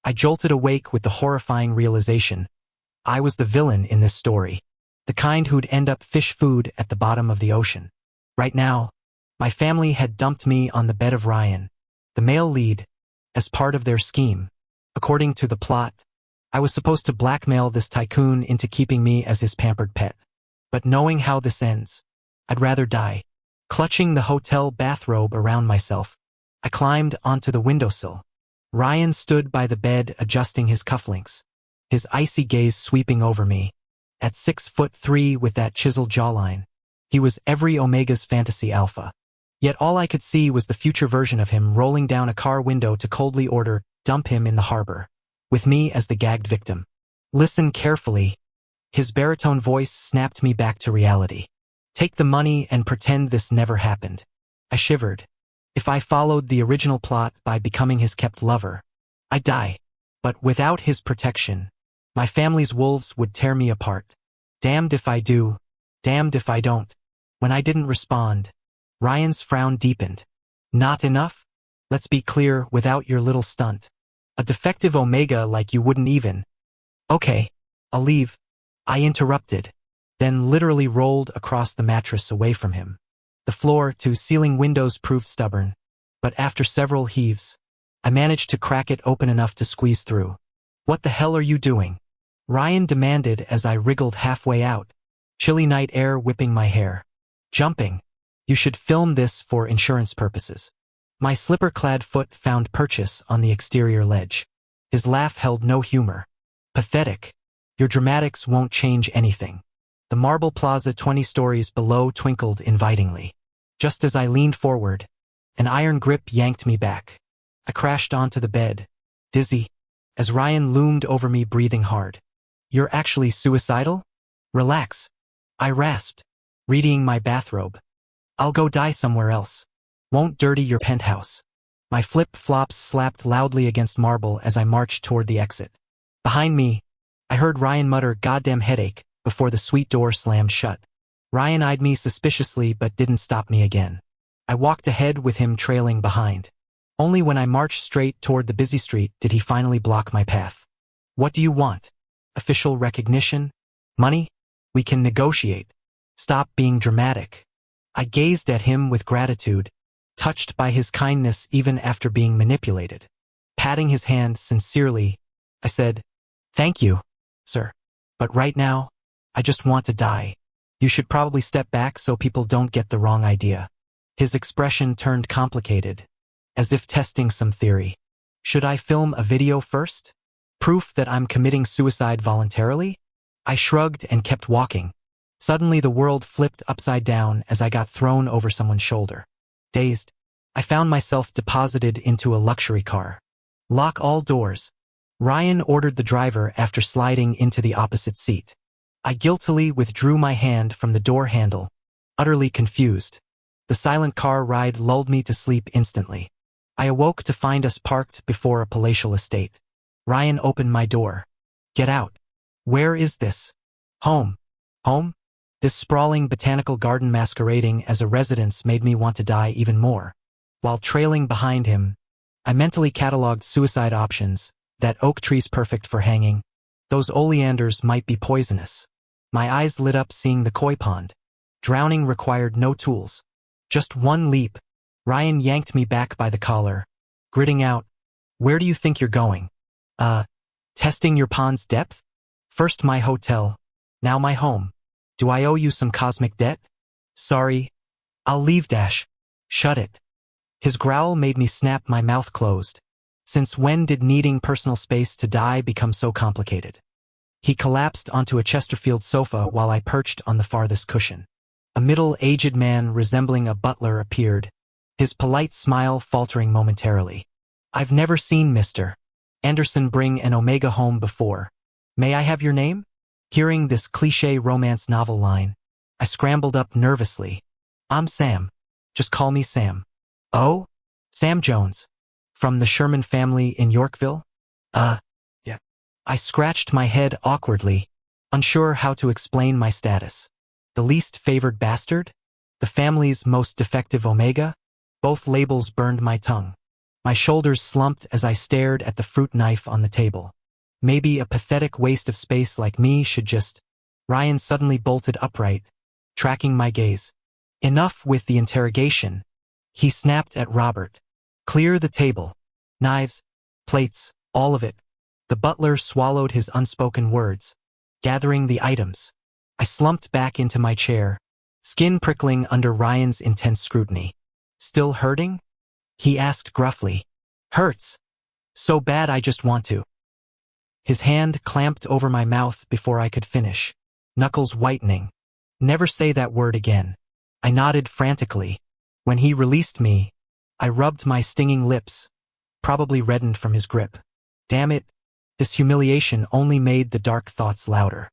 I jolted awake with the horrifying realization I was the villain in this story, the kind who'd end up fish food at the bottom of the ocean. Right now, my family had dumped me on the bed of Ryan, the male lead, as part of their scheme. According to the plot, I was supposed to blackmail this tycoon into keeping me as his pampered pet. But knowing how this ends, I'd rather die. Clutching the hotel bathrobe around myself, I climbed onto the windowsill. Ryan stood by the bed adjusting his cufflinks, his icy gaze sweeping over me. At 6'3" with that chiseled jawline, he was every Omega's fantasy alpha. Yet all I could see was the future version of him rolling down a car window to coldly order, "Dump him in the harbor," with me as the gagged victim. "Listen carefully." His baritone voice snapped me back to reality. "Take the money and pretend this never happened." I shivered. If I followed the original plot by becoming his kept lover, I'd die. But without his protection, my family's wolves would tear me apart. Damned if I do, damned if I don't. When I didn't respond, Ryan's frown deepened. "Not enough? Let's be clear without your little stunt. A defective Omega like you wouldn't even." "Okay, I'll leave," I interrupted, then literally rolled across the mattress away from him. The floor-to-ceiling windows proved stubborn, but after several heaves, I managed to crack it open enough to squeeze through. "What the hell are you doing?" Ryan demanded as I wriggled halfway out, chilly night air whipping my hair. "Jumping. You should film this for insurance purposes." My slipper-clad foot found purchase on the exterior ledge. His laugh held no humor. "Pathetic. Your dramatics won't change anything." The marble plaza 20 stories below twinkled invitingly. Just as I leaned forward, an iron grip yanked me back. I crashed onto the bed, dizzy, as Ryan loomed over me breathing hard. "You're actually suicidal? Relax," I rasped, readying my bathrobe. "I'll go die somewhere else. Won't dirty your penthouse." My flip-flops slapped loudly against marble as I marched toward the exit. Behind me, I heard Ryan mutter, "Goddamn headache," before the suite door slammed shut. Ryan eyed me suspiciously but didn't stop me again. I walked ahead with him trailing behind. Only when I marched straight toward the busy street did he finally block my path. "What do you want? Official recognition? Money? We can negotiate. Stop being dramatic." I gazed at him with gratitude, touched by his kindness even after being manipulated. Patting his hand sincerely, I said, "Thank you, sir. But right now, I just want to die. You should probably step back so people don't get the wrong idea." His expression turned complicated, as if testing some theory. "Should I film a video first? Proof that I'm committing suicide voluntarily?" I shrugged and kept walking. Suddenly the world flipped upside down as I got thrown over someone's shoulder. Dazed, I found myself deposited into a luxury car. "Lock all doors," Ryan ordered the driver after sliding into the opposite seat. I guiltily withdrew my hand from the door handle, utterly confused. The silent car ride lulled me to sleep instantly. I awoke to find us parked before a palatial estate. Ryan opened my door. "Get out." "Where is this?" "Home." "Home?" This sprawling botanical garden masquerading as a residence made me want to die even more. While trailing behind him, I mentally cataloged suicide options. That oak tree's perfect for hanging. Those oleanders might be poisonous. My eyes lit up seeing the koi pond. Drowning required no tools. Just one leap. Ryan yanked me back by the collar, gritting out, "Where do you think you're going?" Testing your pond's depth? First my hotel, now my home. Do I owe you some cosmic debt?" "Sorry. I'll leave dash." "Shut it." His growl made me snap my mouth closed. Since when did needing personal space to die become so complicated? He collapsed onto a Chesterfield sofa while I perched on the farthest cushion. A middle-aged man resembling a butler appeared, his polite smile faltering momentarily. "I've never seen Mr. Anderson bring an Omega home before. May I have your name?" Hearing this cliché romance novel line, I scrambled up nervously. "I'm Sam. Just call me Sam." "Oh? Sam Jones. From the Sherman family in Yorkville?" Yeah. I scratched my head awkwardly, unsure how to explain my status. The least favored bastard? The family's most defective Omega? Both labels burned my tongue. My shoulders slumped as I stared at the fruit knife on the table. Maybe a pathetic waste of space like me should just... Ryan suddenly bolted upright, tracking my gaze. Enough with the interrogation. He snapped at Robert. Clear the table. Knives, plates, all of it. The butler swallowed his unspoken words, gathering the items. I slumped back into my chair, skin prickling under Ryan's intense scrutiny. Still hurting? He asked gruffly. Hurts. So bad I just want to. His hand clamped over my mouth before I could finish, knuckles whitening. Never say that word again. I nodded frantically. When he released me, I rubbed my stinging lips, probably reddened from his grip. Damn it, this humiliation only made the dark thoughts louder.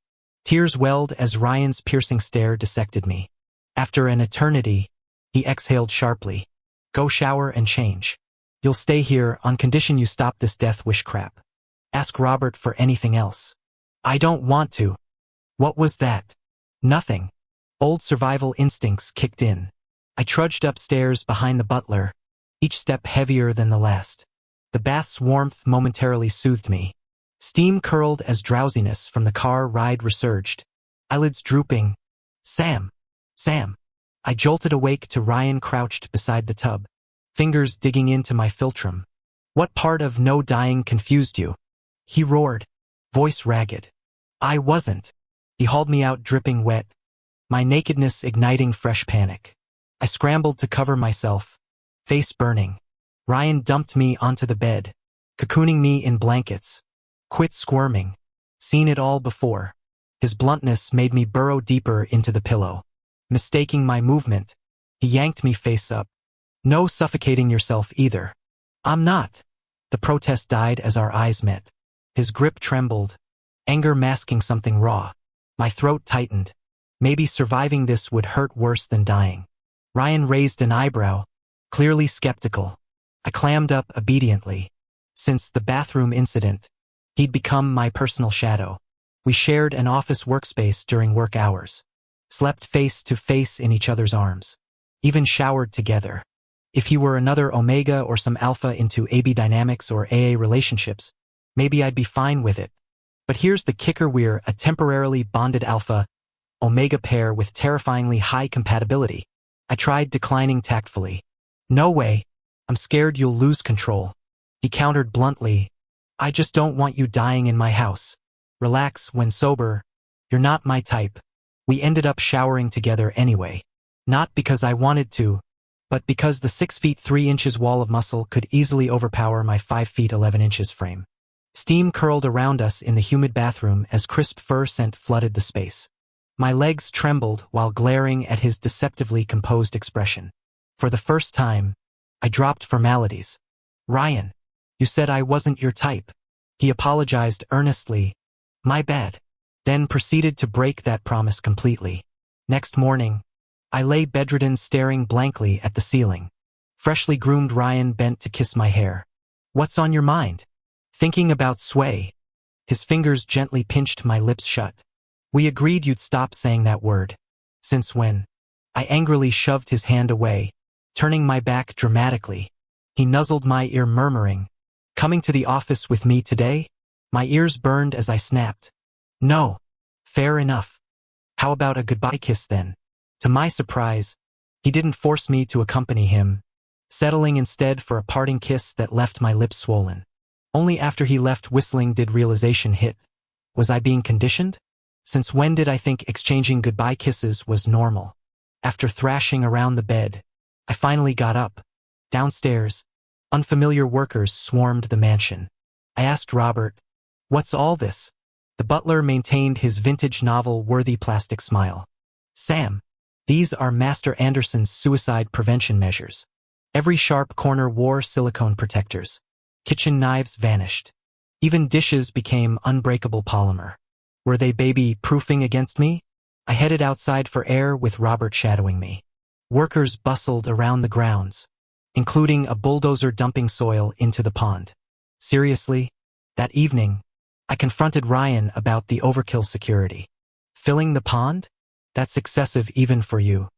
Tears welled as Ryan's piercing stare dissected me. After an eternity, he exhaled sharply. Go shower and change. You'll stay here on condition you stop this death wish crap. Ask Robert for anything else. I don't want to. What was that? Nothing. Old survival instincts kicked in. I trudged upstairs behind the butler, each step heavier than the last. The bath's warmth momentarily soothed me. Steam curled as drowsiness from the car ride resurged. Eyelids drooping. Sam. Sam. I jolted awake to Ryan crouched beside the tub, fingers digging into my philtrum. What part of no dying confused you? He roared, voice ragged. I wasn't. He hauled me out dripping wet, my nakedness igniting fresh panic. I scrambled to cover myself, face burning. Ryan dumped me onto the bed, cocooning me in blankets. Quit squirming. Seen it all before. His bluntness made me burrow deeper into the pillow. Mistaking my movement, he yanked me face up. No suffocating yourself either. I'm not. The protest died as our eyes met. His grip trembled, anger masking something raw. My throat tightened. Maybe surviving this would hurt worse than dying. Ryan raised an eyebrow, clearly skeptical. I clammed up obediently. Since the bathroom incident, he'd become my personal shadow. We shared an office workspace during work hours, slept face to face in each other's arms, even showered together. If he were another Omega or some alpha into AB dynamics or AA relationships, maybe I'd be fine with it. But here's the kicker: we're a temporarily bonded alpha Omega pair with terrifyingly high compatibility. I tried declining tactfully. No way. I'm scared you'll lose control. He countered bluntly. I just don't want you dying in my house. Relax when sober. You're not my type. We ended up showering together anyway. Not because I wanted to, but because the 6 feet 3 inches wall of muscle could easily overpower my 5 feet 11 inches frame. Steam curled around us in the humid bathroom as crisp fur scent flooded the space. My legs trembled while glaring at his deceptively composed expression. For the first time, I dropped formalities. Ryan, you said I wasn't your type. He apologized earnestly. My bad. Then proceeded to break that promise completely. Next morning, I lay bedridden staring blankly at the ceiling. Freshly groomed Ryan bent to kiss my hair. What's on your mind? Thinking about Sway. His fingers gently pinched my lips shut. We agreed you'd stop saying that word. Since when? I angrily shoved his hand away, turning my back dramatically. He nuzzled my ear murmuring, coming to the office with me today? My ears burned as I snapped. No. Fair enough. How about a goodbye kiss then? To my surprise, he didn't force me to accompany him, settling instead for a parting kiss that left my lips swollen. Only after he left whistling did realization hit. Was I being conditioned? Since when did I think exchanging goodbye kisses was normal? After thrashing around the bed, I finally got up. Downstairs, unfamiliar workers swarmed the mansion. I asked Robert, "What's all this?" The butler maintained his vintage novel-worthy plastic smile. "Sam, these are Master Anderson's suicide prevention measures. Every sharp corner wore silicone protectors. Kitchen knives vanished. Even dishes became unbreakable polymer. Were they baby-proofing against me?" I headed outside for air with Robert shadowing me. Workers bustled around the grounds, including a bulldozer dumping soil into the pond. Seriously? That evening, I confronted Ryan about the overkill security. Filling the pond? That's excessive even for you.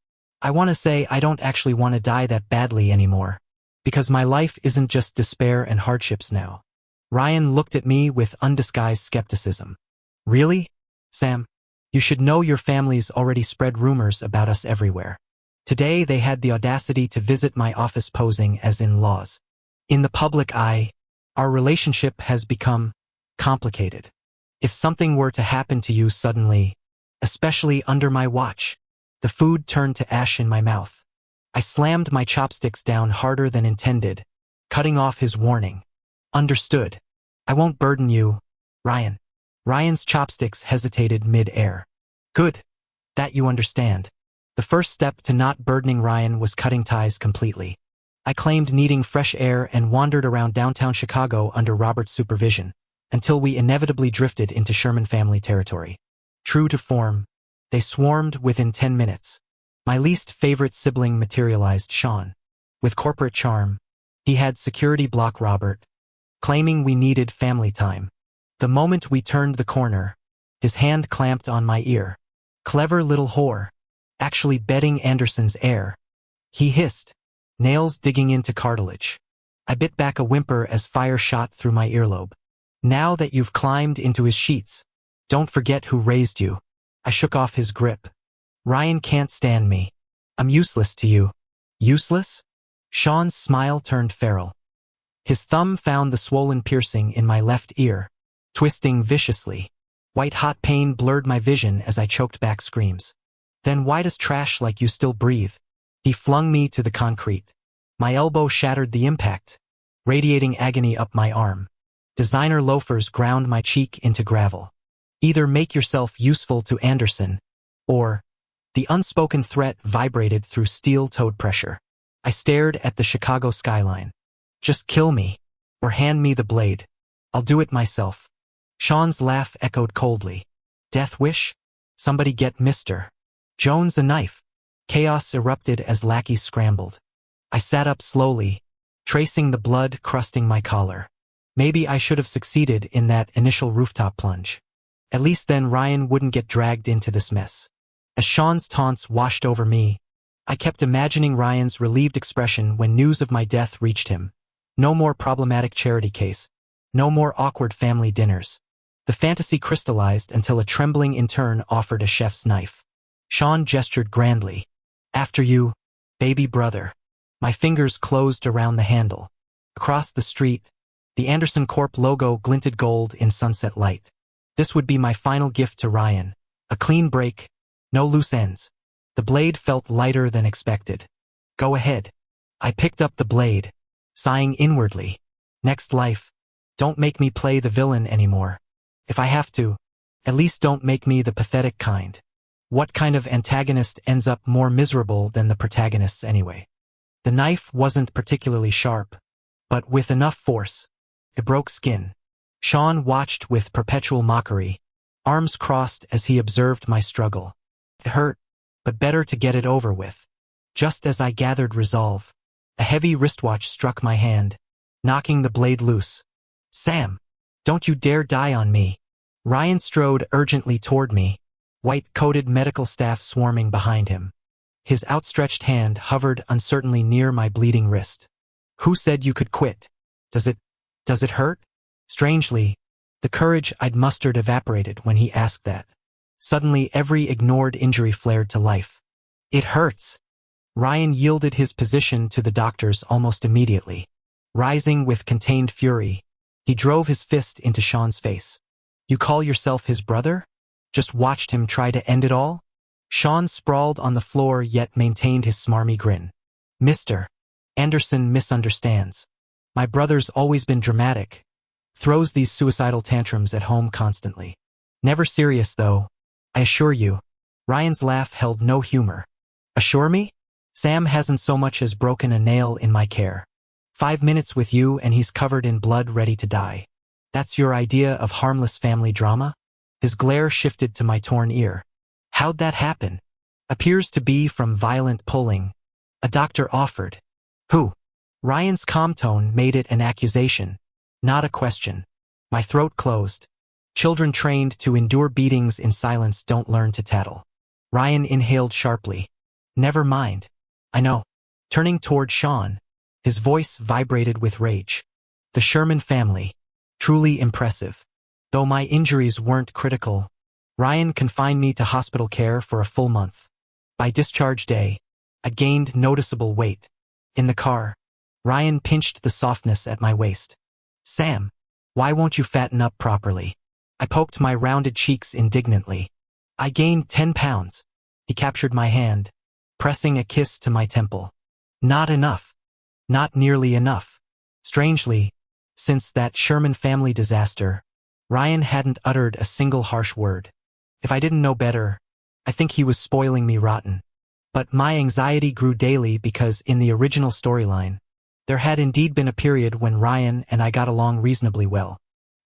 I want to say I don't actually want to die that badly anymore. Because my life isn't just despair and hardships now. Ryan looked at me with undisguised skepticism. Really? Sam, you should know your family's already spread rumors about us everywhere. Today they had the audacity to visit my office posing as in-laws. In the public eye, our relationship has become complicated. If something were to happen to you suddenly, especially under my watch, the food turned to ash in my mouth. I slammed my chopsticks down harder than intended, cutting off his warning. Understood. I won't burden you, Ryan. Ryan's chopsticks hesitated mid-air. Good. That you understand. The first step to not burdening Ryan was cutting ties completely. I claimed needing fresh air and wandered around downtown Chicago under Robert's supervision, until we inevitably drifted into Sherman family territory. True to form, they swarmed within 10 minutes. My least favorite sibling materialized Sean. With corporate charm, he had security block Robert, claiming we needed family time. The moment we turned the corner, his hand clamped on my ear. Clever little whore. Actually betting Anderson's heir. He hissed, nails digging into cartilage. I bit back a whimper as fire shot through my earlobe. Now that you've climbed into his sheets, don't forget who raised you. I shook off his grip. Ryan can't stand me. I'm useless to you. Useless? Sean's smile turned feral. His thumb found the swollen piercing in my left ear, twisting viciously. White-hot pain blurred my vision as I choked back screams. Then why does trash like you still breathe? He flung me to the concrete. My elbow shattered the impact, radiating agony up my arm. Designer loafers ground my cheek into gravel. Either make yourself useful to Anderson, or... The unspoken threat vibrated through steel-toed pressure. I stared at the Chicago skyline. Just kill me, or hand me the blade. I'll do it myself. Sean's laugh echoed coldly. Death wish? Somebody get Mr. Jones a knife. Chaos erupted as lackeys scrambled. I sat up slowly, tracing the blood crusting my collar. Maybe I should have succeeded in that initial rooftop plunge. At least then Ryan wouldn't get dragged into this mess. As Sean's taunts washed over me, I kept imagining Ryan's relieved expression when news of my death reached him. No more problematic charity case. No more awkward family dinners. The fantasy crystallized until a trembling intern offered a chef's knife. Sean gestured grandly. After you, baby brother. My fingers closed around the handle. Across the street, the Anderson Corp logo glinted gold in sunset light. This would be my final gift to Ryan. A clean break. No loose ends. The blade felt lighter than expected. Go ahead. I picked up the blade, sighing inwardly. Next life. Don't make me play the villain anymore. If I have to, at least don't make me the pathetic kind. What kind of antagonist ends up more miserable than the protagonists anyway? The knife wasn't particularly sharp, but with enough force, it broke skin. Sean watched with perpetual mockery, arms crossed as he observed my struggle. It hurt, but better to get it over with. Just as I gathered resolve, a heavy wristwatch struck my hand, knocking the blade loose. Sam, don't you dare die on me. Ryan strode urgently toward me, white-coated medical staff swarming behind him. His outstretched hand hovered uncertainly near my bleeding wrist. Who said you could quit? Does it hurt? Strangely, the courage I'd mustered evaporated when he asked that. Suddenly every ignored injury flared to life. It hurts. Ryan yielded his position to the doctors almost immediately. Rising with contained fury, he drove his fist into Sean's face. You call yourself his brother? Just watched him try to end it all? Sean sprawled on the floor yet maintained his smarmy grin. Mr. Anderson misunderstands. My brother's always been dramatic. Throws these suicidal tantrums at home constantly. Never serious though. I assure you. Ryan's laugh held no humor. Assure me? Sam hasn't so much as broken a nail in my care. 5 minutes with you and he's covered in blood ready to die. That's your idea of harmless family drama? His glare shifted to my torn ear. How'd that happen? Appears to be from violent pulling. A doctor offered. Who? Ryan's calm tone made it an accusation, not a question. My throat closed. Children trained to endure beatings in silence don't learn to tattle. Ryan inhaled sharply. Never mind. I know. Turning toward Sean, His voice vibrated with rage. The Sherman family. Truly impressive. Though my injuries weren't critical, Ryan confined me to hospital care for a full month. By discharge day, I gained noticeable weight. In the car, Ryan pinched the softness at my waist. Sam, why won't you fatten up properly? I poked my rounded cheeks indignantly. I gained 10 pounds. He captured my hand, pressing a kiss to my temple. Not enough. Not nearly enough. Strangely, since that Sherman family disaster, Ryan hadn't uttered a single harsh word. If I didn't know better, I think he was spoiling me rotten. But my anxiety grew daily because in the original storyline, there had indeed been a period when Ryan and I got along reasonably well.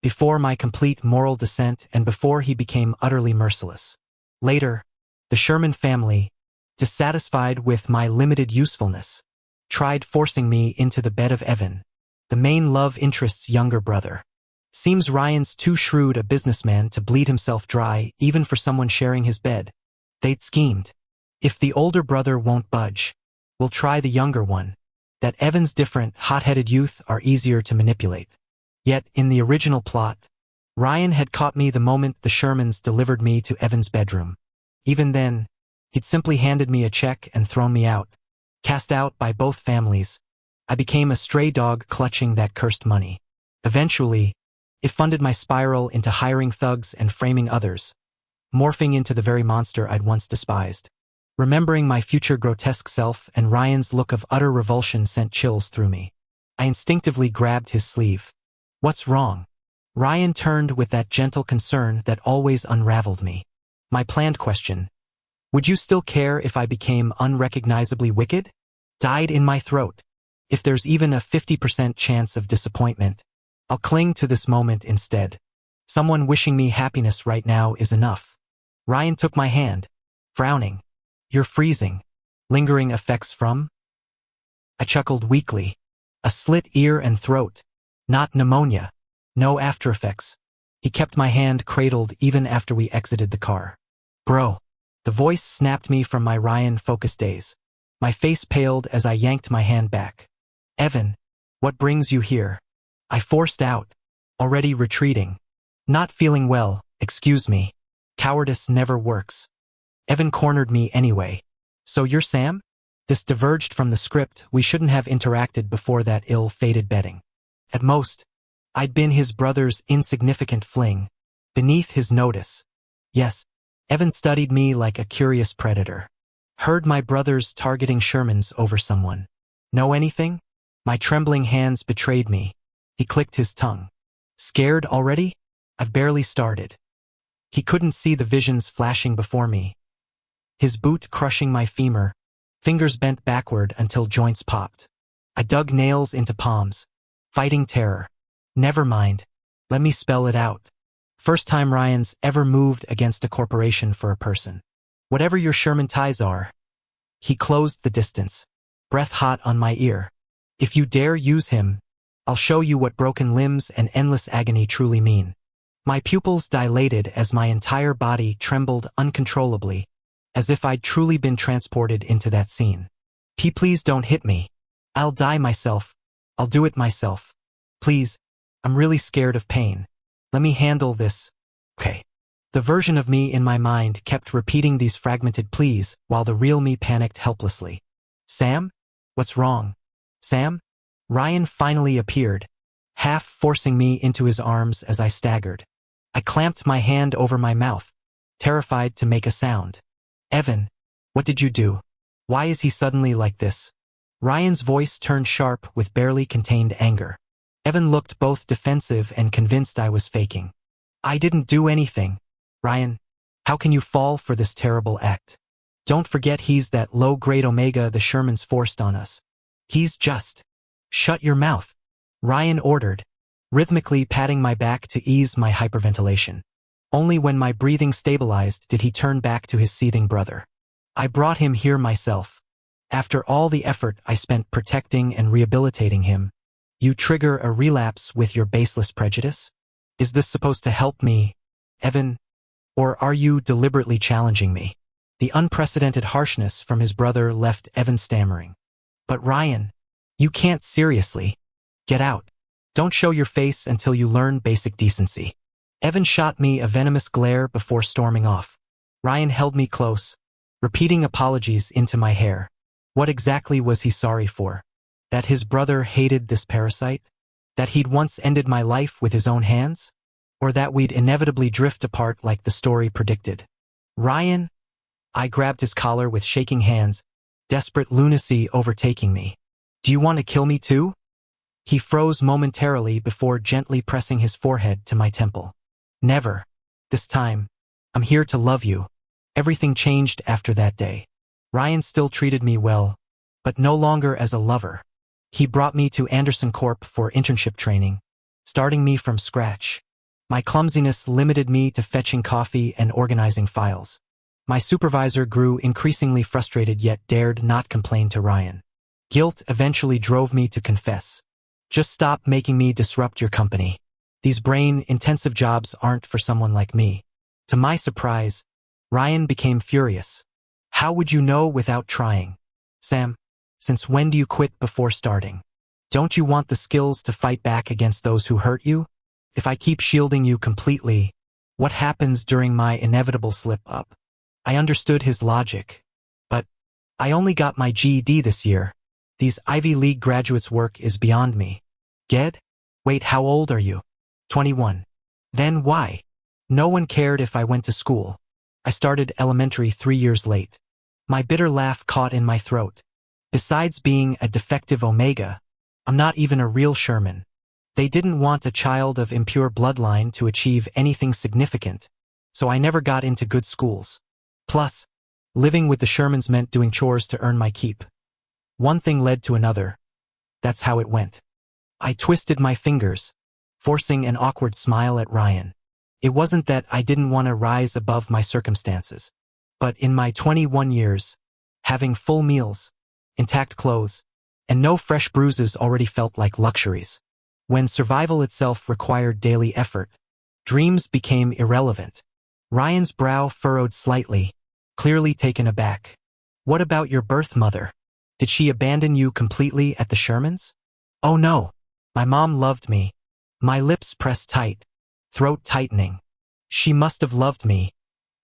Before my complete moral descent and before he became utterly merciless. Later, the Sherman family, dissatisfied with my limited usefulness, tried forcing me into the bed of Evan, the main love interest's younger brother. Seems Ryan's too shrewd a businessman to bleed himself dry even for someone sharing his bed. They'd schemed. If the older brother won't budge, we'll try the younger one. That Evan's different, hot-headed youth are easier to manipulate. Yet, in the original plot, Ryan had caught me the moment the Shermans delivered me to Evan's bedroom. Even then, he'd simply handed me a check and thrown me out. Cast out by both families, I became a stray dog clutching that cursed money. Eventually, it funded my spiral into hiring thugs and framing others, morphing into the very monster I'd once despised. Remembering my future grotesque self and Ryan's look of utter revulsion sent chills through me. I instinctively grabbed his sleeve. What's wrong? Ryan turned with that gentle concern that always unraveled me. My planned question, would you still care if I became unrecognizably wicked? Died in my throat. If there's even a 50% chance of disappointment, I'll cling to this moment instead. Someone wishing me happiness right now is enough. Ryan took my hand, frowning. You're freezing. Lingering effects from? I chuckled weakly. A slit ear and throat. Not pneumonia. No after effects. He kept my hand cradled even after we exited the car. Bro. The voice snapped me from my Ryan-focused daze. My face paled as I yanked my hand back. Evan, what brings you here? I forced out, already retreating. Not feeling well, excuse me. Cowardice never works. Evan cornered me anyway. So you're Sam? This diverged from the script. We shouldn't have interacted before that ill-fated betting. At most, I'd been his brother's insignificant fling, beneath his notice. Yes, Evan studied me like a curious predator. Heard my brothers targeting Shermans over someone. Know anything? My trembling hands betrayed me. He clicked his tongue. Scared already? I've barely started. He couldn't see the visions flashing before me. His boot crushing my femur, fingers bent backward until joints popped. I dug nails into palms, fighting terror. Never mind. Let me spell it out. First time Ryan's ever moved against a corporation for a person. Whatever your Sherman ties are. He closed the distance, breath hot on my ear. If you dare use him, I'll show you what broken limbs and endless agony truly mean. My pupils dilated as my entire body trembled uncontrollably, as if I'd truly been transported into that scene. Please don't hit me. I'll die myself. I'll do it myself. Please, I'm really scared of pain. Let me handle this. Okay. The version of me in my mind kept repeating these fragmented pleas while the real me panicked helplessly. Sam? What's wrong? Sam? Ryan finally appeared, half forcing me into his arms as I staggered. I clamped my hand over my mouth, terrified to make a sound. Evan, what did you do? Why is he suddenly like this? Ryan's voice turned sharp with barely contained anger. Evan looked both defensive and convinced I was faking. I didn't do anything. Ryan, how can you fall for this terrible act? Don't forget he's that low-grade Omega the Shermans forced on us. He's just... Shut your mouth, Ryan ordered, rhythmically patting my back to ease my hyperventilation. Only when my breathing stabilized did he turn back to his seething brother. I brought him here myself. After all the effort I spent protecting and rehabilitating him, you trigger a relapse with your baseless prejudice? Is this supposed to help me, Evan? Or are you deliberately challenging me? The unprecedented harshness from his brother left Evan stammering. But Ryan, You can't seriously. Get out. Don't show your face until you learn basic decency. Evan shot me a venomous glare before storming off. Ryan held me close, repeating apologies into my hair. What exactly was he sorry for? That his brother hated this parasite? That he'd once ended my life with his own hands? Or that we'd inevitably drift apart like the story predicted? Ryan? I grabbed his collar with shaking hands, desperate lunacy overtaking me. Do you want to kill me too? He froze momentarily before gently pressing his forehead to my temple. Never. This time, I'm here to love you. Everything changed after that day. Ryan still treated me well, but no longer as a lover. He brought me to Anderson Corp for internship training, starting me from scratch. My clumsiness limited me to fetching coffee and organizing files. My supervisor grew increasingly frustrated yet dared not complain to Ryan. Guilt eventually drove me to confess. Just stop making me disrupt your company. These brain-intensive jobs aren't for someone like me. To my surprise, Ryan became furious. How would you know without trying? Sam, since when do you quit before starting? Don't you want the skills to fight back against those who hurt you? If I keep shielding you completely, what happens during my inevitable slip-up? I understood his logic. But I only got my GED this year. These Ivy League graduates' work is beyond me. Ged? Wait, how old are you? 21. Then why? No one cared if I went to school. I started elementary 3 years late. My bitter laugh caught in my throat. Besides being a defective Omega, I'm not even a real Sherman. They didn't want a child of impure bloodline to achieve anything significant, so I never got into good schools. Plus, living with the Shermans meant doing chores to earn my keep. One thing led to another. That's how it went. I twisted my fingers, forcing an awkward smile at Ryan. It wasn't that I didn't want to rise above my circumstances, but in my 21 years, having full meals, intact clothes, and no fresh bruises already felt like luxuries. When survival itself required daily effort, dreams became irrelevant. Ryan's brow furrowed slightly, clearly taken aback. What about your birth mother? Did she abandon you completely at the Shermans? Oh no. My mom loved me. My lips pressed tight, throat tightening. She must have loved me.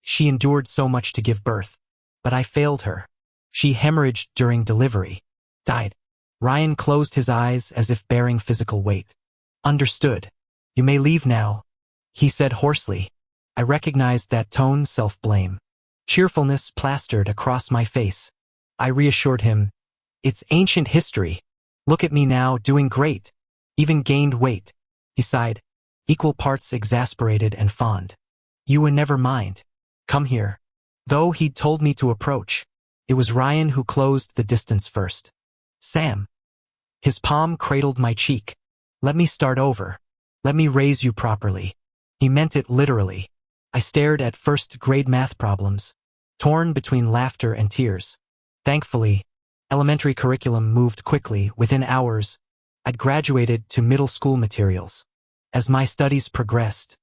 She endured so much to give birth. But I failed her. She hemorrhaged during delivery. Died. Ryan closed his eyes as if bearing physical weight. Understood. You may leave now, he said hoarsely. I recognized that tone, self-blame. Cheerfulness plastered across my face. I reassured him. It's ancient history. Look at me now, doing great. Even gained weight. He sighed, equal parts exasperated and fond. You would never mind. Come here. Though he'd told me to approach, it was Ryan who closed the distance first. Sam. His palm cradled my cheek. Let me start over. Let me raise you properly. He meant it literally. I stared at first-grade math problems, torn between laughter and tears. Thankfully, elementary curriculum moved quickly. Within hours, I'd graduated to middle school materials. As my studies progressed,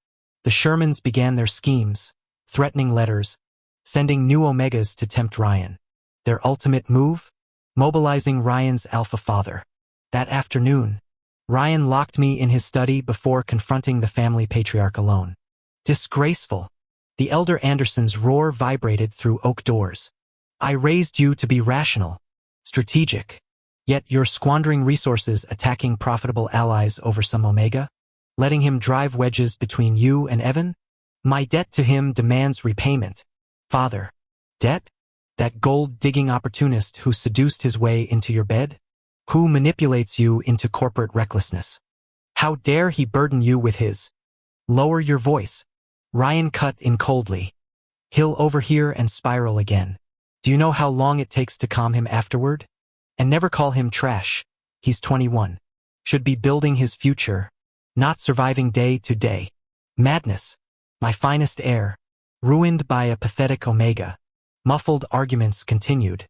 the Shermans began their schemes, threatening letters, sending new Omegas to tempt Ryan. Their ultimate move? Mobilizing Ryan's alpha father. That afternoon, Ryan locked me in his study before confronting the family patriarch alone. Disgraceful. The elder Anderson's roar vibrated through oak doors. I raised you to be rational, strategic. Yet you're squandering resources attacking profitable allies over some Omega? Letting him drive wedges between you and Evan? My debt to him demands repayment. Father. Debt? That gold-digging opportunist who seduced his way into your bed? Who manipulates you into corporate recklessness? How dare he burden you with his? Lower your voice. Ryan cut in coldly. He'll overhear and spiral again. Do you know how long it takes to calm him afterward? And never call him trash. He's 21. Should be building his future, not surviving day to day. Madness. My finest heir. Ruined by a pathetic Omega. Muffled arguments continued.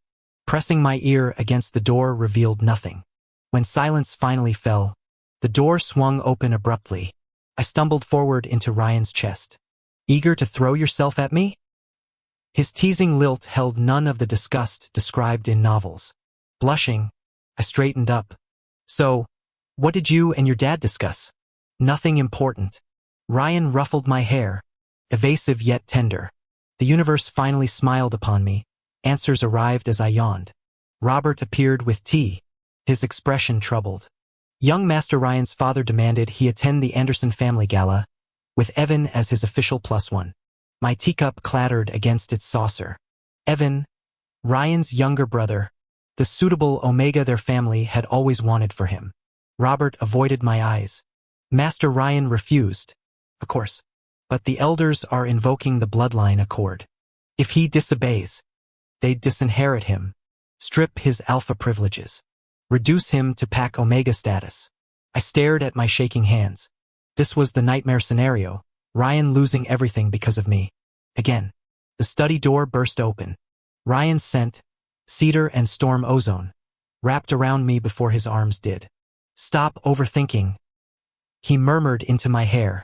Pressing my ear against the door revealed nothing. When silence finally fell, the door swung open abruptly. I stumbled forward into Ryan's chest. Eager to throw yourself at me? His teasing lilt held none of the disgust described in novels. Blushing, I straightened up, So, what did you and your dad discuss? Nothing important. Ryan ruffled my hair, evasive yet tender. The universe finally smiled upon me. Answers arrived as I yawned. Robert appeared with tea, his expression troubled. Young Master Ryan's father demanded he attend the Anderson family gala, with Evan as his official +1. My teacup clattered against its saucer. Evan, Ryan's younger brother, the suitable omega their family had always wanted for him. Robert avoided my eyes. Master Ryan refused, of course, but the elders are invoking the bloodline accord. If he disobeys, they'd disinherit him, strip his alpha privileges, reduce him to pack omega status. I stared at my shaking hands. This was the nightmare scenario, Ryan losing everything because of me. Again, the study door burst open. Ryan's scent, cedar and storm ozone, wrapped around me before his arms did. Stop overthinking, he murmured into my hair.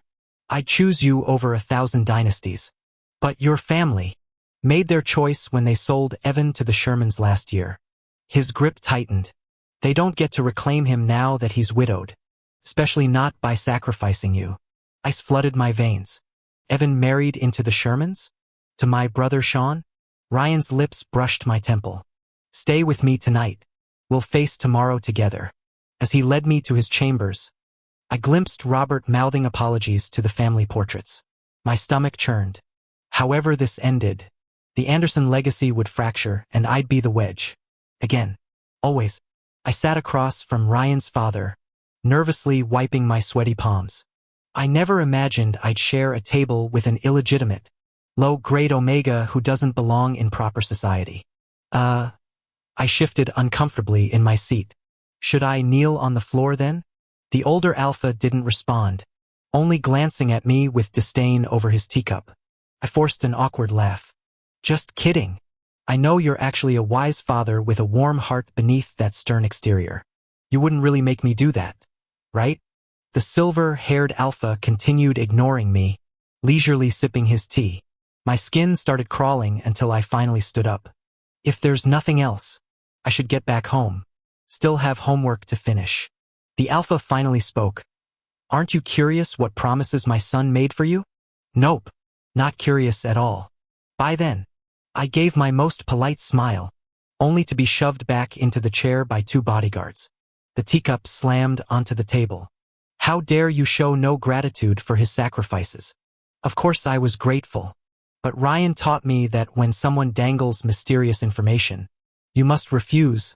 I'd choose you over 1,000 dynasties. But your family made their choice when they sold Evan to the Shermans last year. His grip tightened. They don't get to reclaim him now that he's widowed. Especially not by sacrificing you. Ice flooded my veins. Evan married into the Shermans? To my brother Sean? Ryan's lips brushed my temple. Stay with me tonight. We'll face tomorrow together. As he led me to his chambers, I glimpsed Robert mouthing apologies to the family portraits. My stomach churned. However this ended, the Anderson legacy would fracture and I'd be the wedge. Again. Always. I sat across from Ryan's father, nervously wiping my sweaty palms. I never imagined I'd share a table with an illegitimate, low-grade omega who doesn't belong in proper society. I shifted uncomfortably in my seat. Should I kneel on the floor then? The older alpha didn't respond, only glancing at me with disdain over his teacup. I forced an awkward laugh. Just kidding. I know you're actually a wise father with a warm heart beneath that stern exterior. You wouldn't really make me do that, right? The silver-haired alpha continued ignoring me, leisurely sipping his tea. My skin started crawling until I finally stood up. If there's nothing else, I should get back home. Still have homework to finish. The alpha finally spoke. Aren't you curious what promises my son made for you? Nope. Not curious at all. By then, I gave my most polite smile, only to be shoved back into the chair by 2 bodyguards. The teacup slammed onto the table. How dare you show no gratitude for his sacrifices? Of course I was grateful, but Ryan taught me that when someone dangles mysterious information, you must refuse,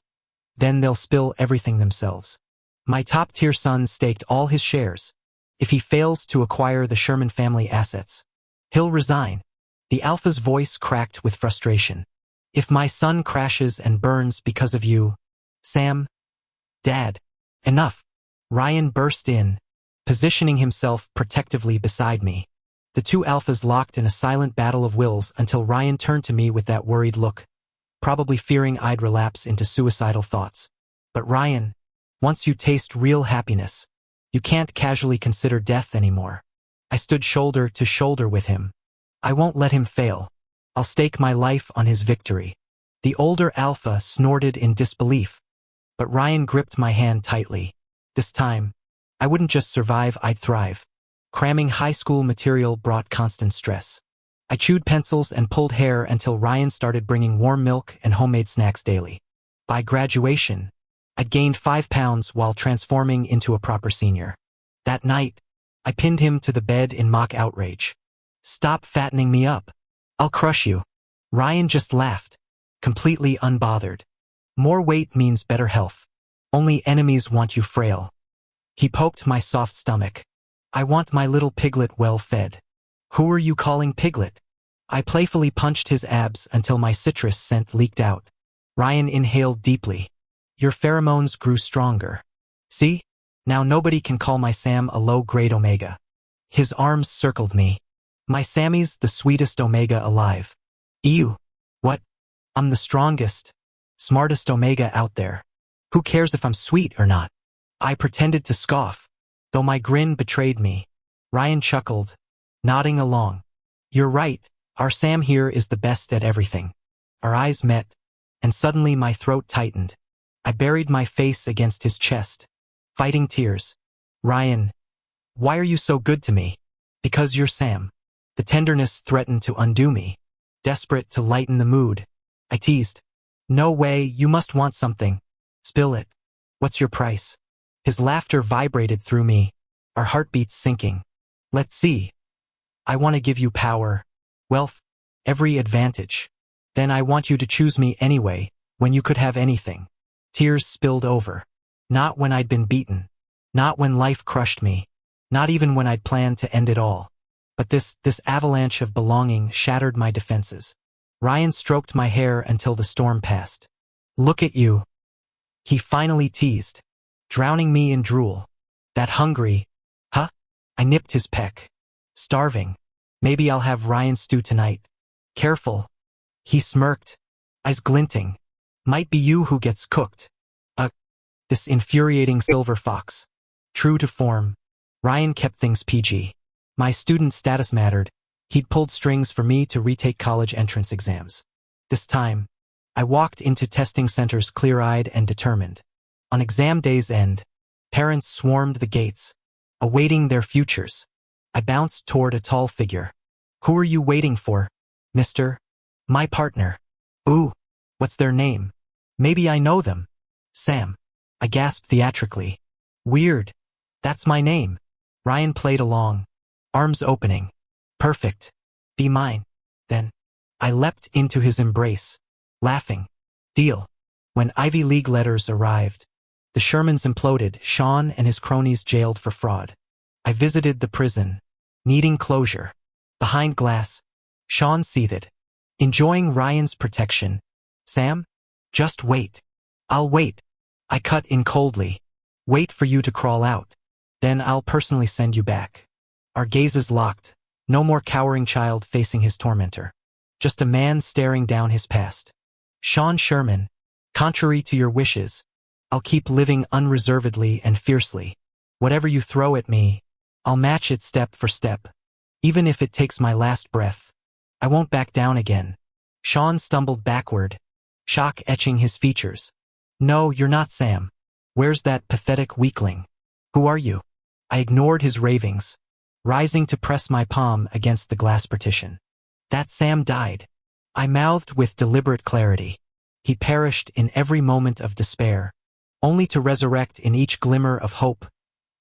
then they'll spill everything themselves. My top-tier son staked all his shares. If he fails to acquire the Sherman family assets, he'll resign. The alpha's voice cracked with frustration. If my son crashes and burns because of you, Sam, Dad, enough. Ryan burst in, positioning himself protectively beside me. The 2 alphas locked in a silent battle of wills until Ryan turned to me with that worried look, probably fearing I'd relapse into suicidal thoughts. But Ryan, once you taste real happiness, you can't casually consider death anymore. I stood shoulder to shoulder with him. I won't let him fail. I'll stake my life on his victory. The older alpha snorted in disbelief, but Ryan gripped my hand tightly. This time, I wouldn't just survive, I'd thrive. Cramming high school material brought constant stress. I chewed pencils and pulled hair until Ryan started bringing warm milk and homemade snacks daily. By graduation, I'd gained 5 pounds while transforming into a proper senior. That night, I pinned him to the bed in mock outrage. Stop fattening me up. I'll crush you. Ryan just laughed, completely unbothered. More weight means better health. Only enemies want you frail. He poked my soft stomach. I want my little piglet well fed. Who are you calling piglet? I playfully punched his abs until my citrus scent leaked out. Ryan inhaled deeply. Your pheromones grew stronger. See? Now nobody can call my Sam a low-grade omega. His arms circled me. My Sammy's the sweetest omega alive. Ew. What? I'm the strongest, smartest omega out there. Who cares if I'm sweet or not? I pretended to scoff, though my grin betrayed me. Ryan chuckled, nodding along. You're right, our Sam here is the best at everything. Our eyes met, and suddenly my throat tightened. I buried my face against his chest, fighting tears. Ryan, why are you so good to me? Because you're Sam. The tenderness threatened to undo me. Desperate to lighten the mood, I teased. No way, you must want something. Spill it. What's your price? His laughter vibrated through me, our heartbeats sinking. Let's see. I want to give you power, wealth, every advantage. Then I want you to choose me anyway, when you could have anything. Tears spilled over. Not when I'd been beaten. Not when life crushed me. Not even when I'd planned to end it all. But this avalanche of belonging shattered my defenses. Ryan stroked my hair until the storm passed. Look at you. He finally teased, drowning me in drool. That hungry, huh? I nipped his peck. Starving. Maybe I'll have Ryan stew tonight. Careful. He smirked, eyes glinting. Might be you who gets cooked. This infuriating silver fox. True to form, Ryan kept things PG. My student status mattered. He'd pulled strings for me to retake college entrance exams. This time, I walked into testing centers clear-eyed and determined. On exam day's end, parents swarmed the gates, awaiting their futures. I bounced toward a tall figure. Who are you waiting for, mister? My partner. Ooh, what's their name? Maybe I know them. Sam. I gasped theatrically. Weird. That's my name. Ryan played along, arms opening. Perfect. Be mine. Then, I leapt into his embrace, laughing. Deal. When Ivy League letters arrived, the Shermans imploded, Sean and his cronies jailed for fraud. I visited the prison, needing closure. Behind glass, Sean seethed, enjoying Ryan's protection. Sam? Just wait. I'll wait. I cut in coldly. Wait for you to crawl out. Then I'll personally send you back. Our gazes locked. No more cowering child facing his tormentor. Just a man staring down his past. Sean Sherman, contrary to your wishes, I'll keep living unreservedly and fiercely. Whatever you throw at me, I'll match it step for step. Even if it takes my last breath, I won't back down again. Sean stumbled backward, shock etching his features. No, you're not Sam. Where's that pathetic weakling? Who are you? I ignored his ravings, rising to press my palm against the glass partition. That Sam died. I mouthed with deliberate clarity. He perished in every moment of despair, only to resurrect in each glimmer of hope,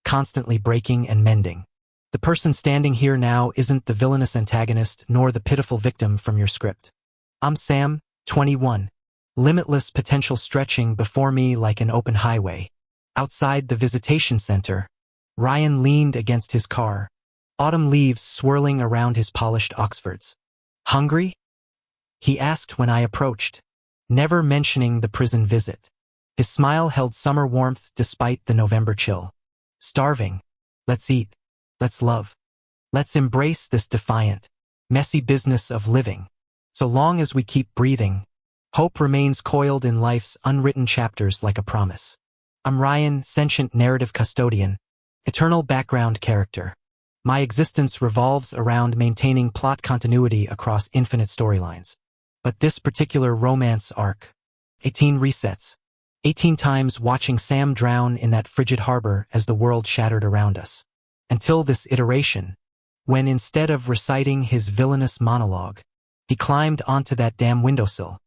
constantly breaking and mending. The person standing here now isn't the villainous antagonist nor the pitiful victim from your script. I'm Sam, 21. Limitless potential stretching before me like an open highway. Outside the visitation center, Ryan leaned against his car, autumn leaves swirling around his polished Oxfords. Hungry? He asked when I approached, never mentioning the prison visit. His smile held summer warmth despite the November chill. Starving. Let's eat. Let's love. Let's embrace this defiant, messy business of living. So long as we keep breathing, hope remains coiled in life's unwritten chapters like a promise. I'm Ryan, sentient narrative custodian, eternal background character. My existence revolves around maintaining plot continuity across infinite storylines. But this particular romance arc, 18 resets, 18 times watching Sam drown in that frigid harbor as the world shattered around us. Until this iteration, when instead of reciting his villainous monologue, he climbed onto that damn windowsill.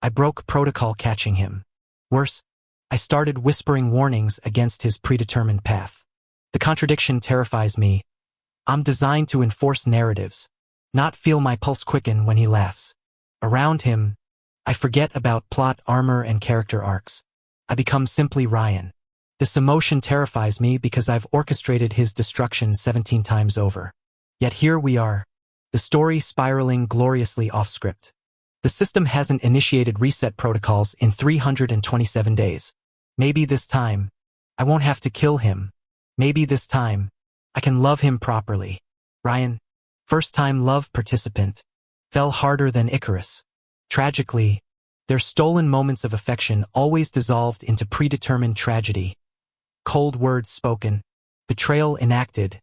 I broke protocol catching him. Worse, I started whispering warnings against his predetermined path. The contradiction terrifies me. I'm designed to enforce narratives, not feel my pulse quicken when he laughs. Around him, I forget about plot armor and character arcs. I become simply Ryan. This emotion terrifies me because I've orchestrated his destruction 17 times over. Yet here we are, the story spiraling gloriously off script. The system hasn't initiated reset protocols in 327 days. Maybe this time, I won't have to kill him. Maybe this time, I can love him properly. Ryan, first-time love participant, fell harder than Icarus. Tragically, their stolen moments of affection always dissolved into predetermined tragedy. Cold words spoken, betrayal enacted,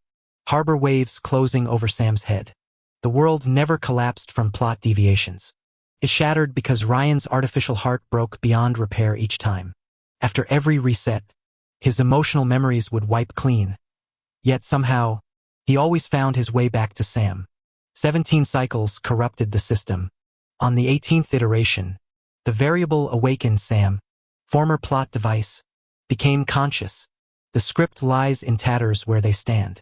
harbor waves closing over Sam's head. The world never collapsed from plot deviations. It shattered because Ryan's artificial heart broke beyond repair each time. After every reset, His emotional memories would wipe clean. Yet somehow, he always found his way back to Sam. 17 cycles corrupted the system. On the 18th iteration, the variable awakened Sam, former plot device, became conscious. The script lies in tatters where they stand.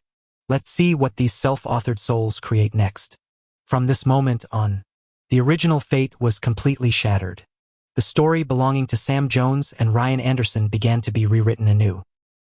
Let's see what these self-authored souls create next. From this moment on, the original fate was completely shattered. The story belonging to Sam Jones and Ryan Anderson began to be rewritten anew.